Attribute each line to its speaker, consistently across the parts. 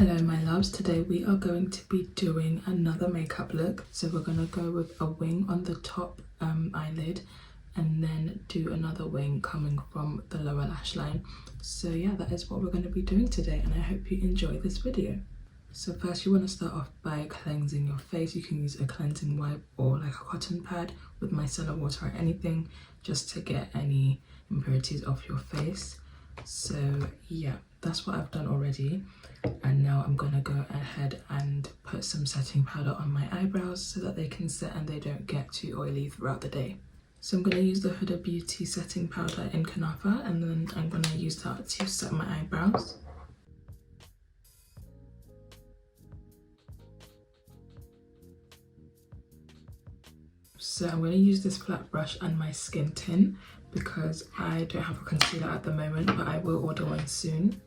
Speaker 1: Hello my loves, today we are going to be doing another makeup look. So we're going to go with a wing on the top eyelid and then do another wing coming from the lower lash line. So yeah, that is what we're going to be doing today and I hope you enjoy this video. So first you want to start off by cleansing your face. You can use a cleansing wipe or like a cotton pad with micellar water or anything just to get any impurities off your face. So yeah, that's what I've done already. And now I'm gonna go ahead and put some setting powder on my eyebrows so that they can set and they don't get too oily throughout the day. So I'm gonna use the Huda Beauty setting powder in Kunafa and then I'm gonna use that to set my eyebrows. So I'm going to use this flat brush and my skin tint because I don't have a concealer at the moment, but I will order one soon.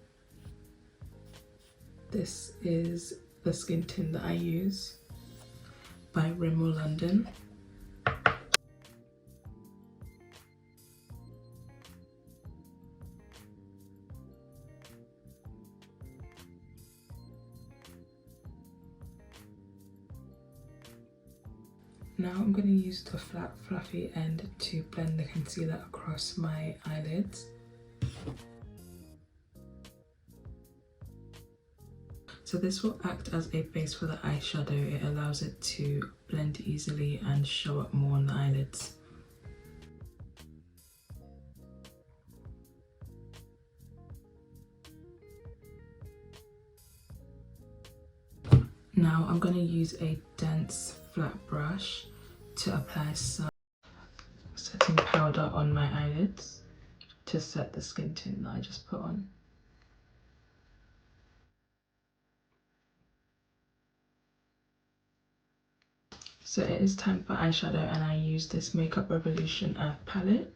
Speaker 1: This is the skin tint that I use by Rimmellondon. Now I'm going to use the flat fluffy end to blend the concealer across my eyelids. So this will act as a base for the eyeshadow. It allows it to blend easily and show up more on the eyelids. Now I'm going to use a dense flat brush to apply some setting powder on my eyelids to set the skin tint that I just put on. So it is time for eyeshadow and I use this Makeup Revolution Earth palette.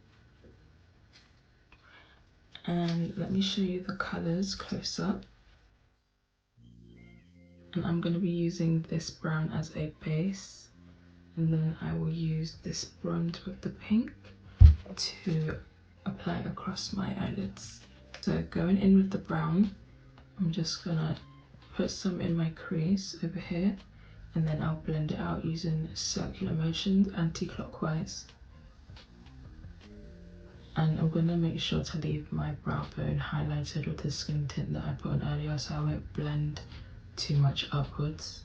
Speaker 1: And let me show you the colours close up. And I'm going to be using this brown as a base. And then I will use this bronze with the pink to apply across my eyelids. So going in with the brown, I'm just gonna put some in my crease over here and then I'll blend it out using circular motions anti-clockwise. And I'm gonna make sure to leave my brow bone highlighted with the skin tint that I put on earlier so I won't blend too much upwards.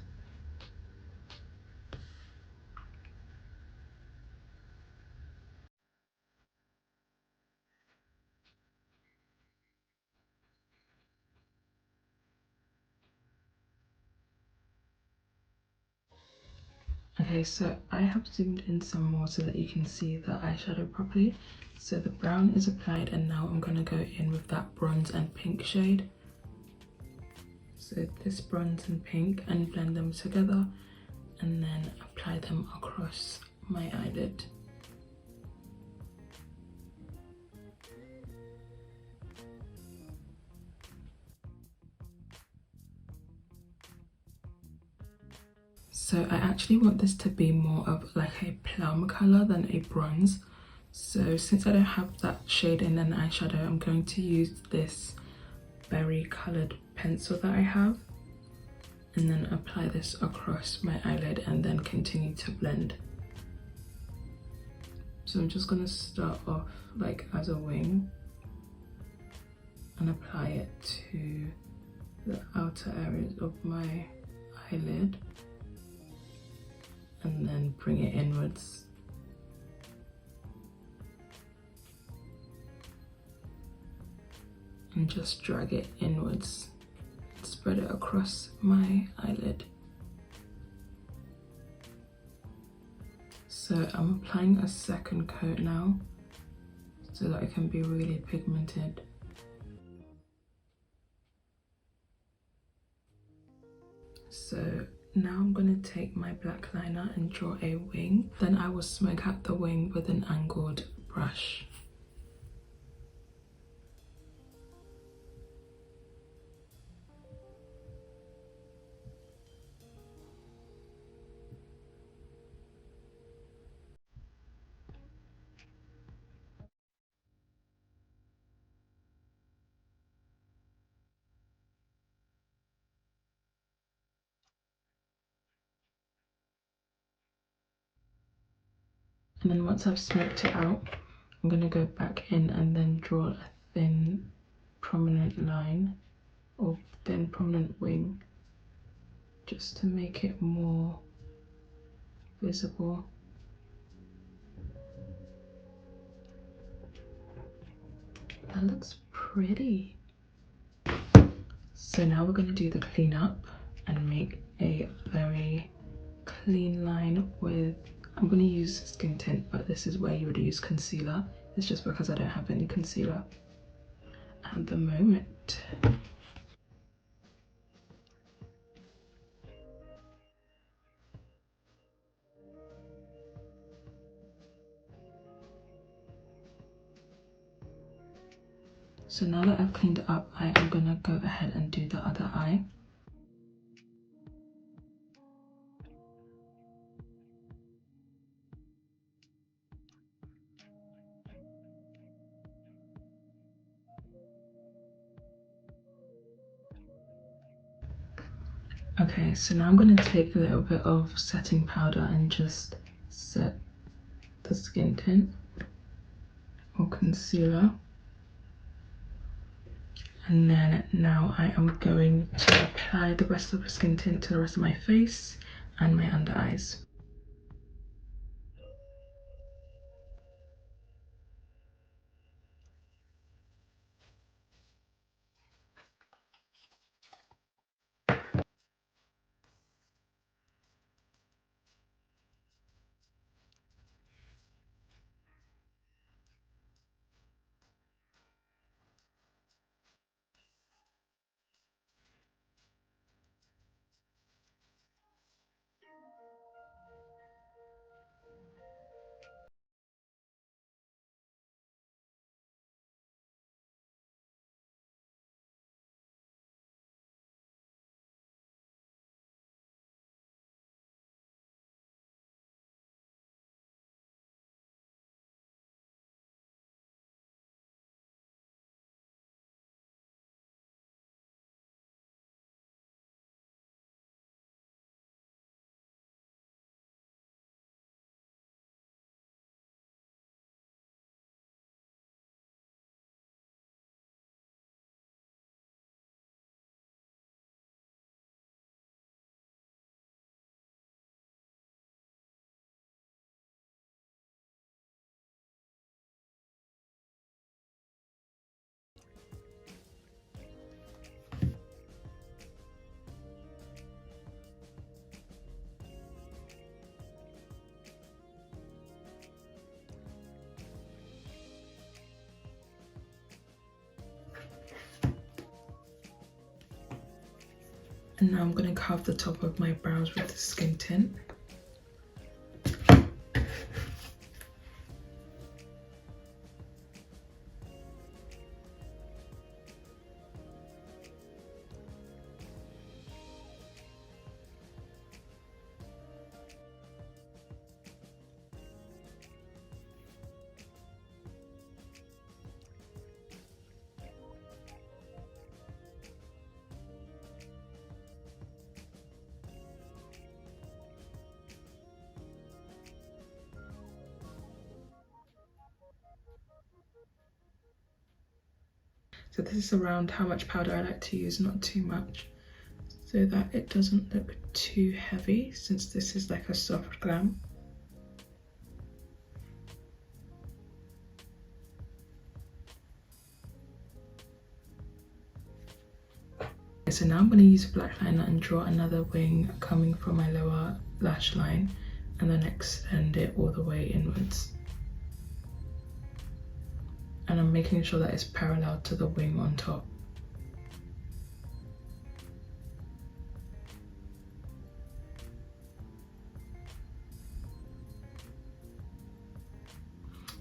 Speaker 1: Okay, so I have zoomed in some more so that you can see the eyeshadow properly. So the brown is applied and now I'm going to go in with that bronze and pink shade. So this bronze and pink and blend them together and then apply them across my eyelid. So I actually want this to be more of like a plum colour than a bronze. So since I don't have that shade in an eyeshadow, I'm going to use this berry coloured pencil that I have and then apply this across my eyelid and then continue to blend. So I'm just going to start off like as a wing and apply it to the outer areas of my eyelid and then bring it inwards. And just drag it inwards, spread it across my eyelid. So I'm applying a second coat now so that it can be really pigmented. So now I'm going to take my black liner and draw a wing. Then I will smoke out the wing with an angled brush. And then once I've smoked it out, I'm going to go back in and then draw a thin prominent line or thin prominent wing just to make it more visible. That looks pretty. So now we're going to do the cleanup and make a very clean line with, I'm going to use skin tint, but this is where you would use concealer. It's just because I don't have any concealer at the moment. So now that I've cleaned it up, I am going to go ahead and do the other eye. Okay, so now I'm going to take a little bit of setting powder and just set the skin tint or concealer. And then now I am going to apply the rest of the skin tint to the rest of my face and my under eyes. And now I'm going to carve the top of my brows with the skin tint. So this is around how much powder I like to use, not too much, so that it doesn't look too heavy, since this is like a soft glam. Okay, so now I'm going to use a black liner and draw another wing coming from my lower lash line and then extend it all the way inwards. And I'm making sure that it's parallel to the wing on top.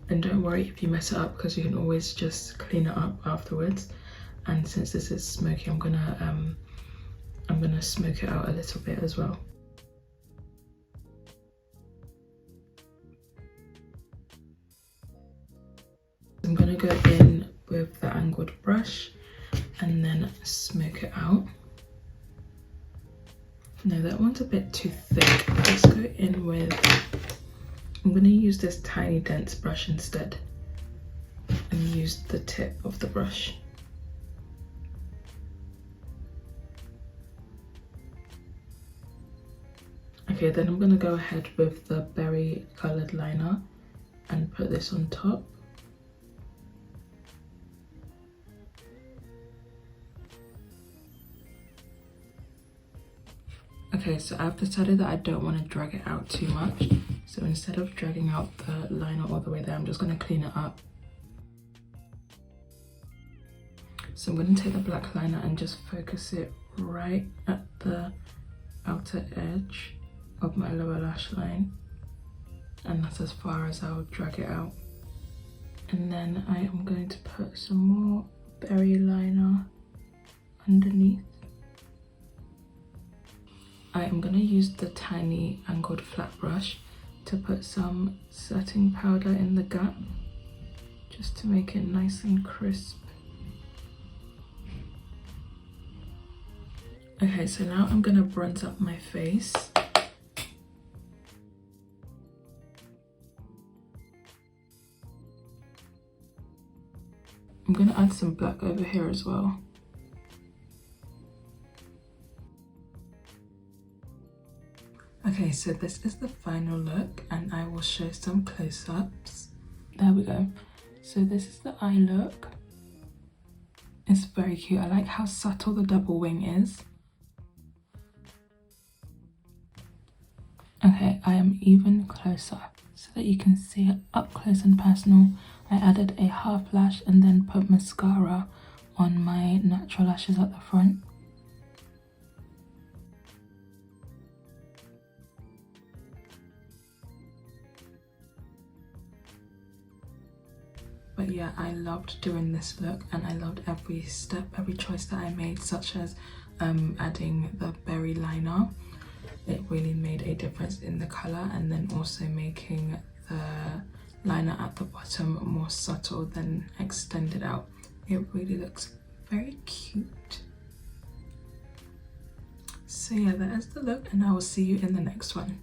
Speaker 1: And don't worry if you mess it up, because you can always just clean it up afterwards. And since this is smoky, I'm gonna smoke it out a little bit as well. I'm gonna go in with the angled brush and then smoke it out. No, that one's a bit too thick. Let's go in with I'm going to use this tiny dense brush instead and use the tip of the brush. Okay, then I'm going to go ahead with the berry coloured liner and put this on top. Okay, so I've decided that I don't want to drag it out too much. So instead of dragging out the liner all the way there, I'm just going to clean it up. So I'm going to take the black liner and just focus it right at the outer edge of my lower lash line. And that's as far as I'll drag it out. And then I am going to put some more berry liner underneath. I am going to use the tiny angled flat brush to put some setting powder in the gap, just to make it nice and crisp. Okay, so now I'm going to bronze up my face. I'm going to add some black over here as well. Okay, so this is the final look and I will show some close-ups. There we go. So this is the eye look. It's very cute. I like how subtle the double wing is. Okay, I am even closer so that you can see it up close and personal. I added a half lash and then put mascara on my natural lashes at the front. But yeah, I loved doing this look and I loved every step, every choice that I made, such as adding the berry liner. It really made a difference in the colour, and then also making the liner at the bottom more subtle than extended out. It really looks very cute. So yeah, that is the look and I will see you in the next one.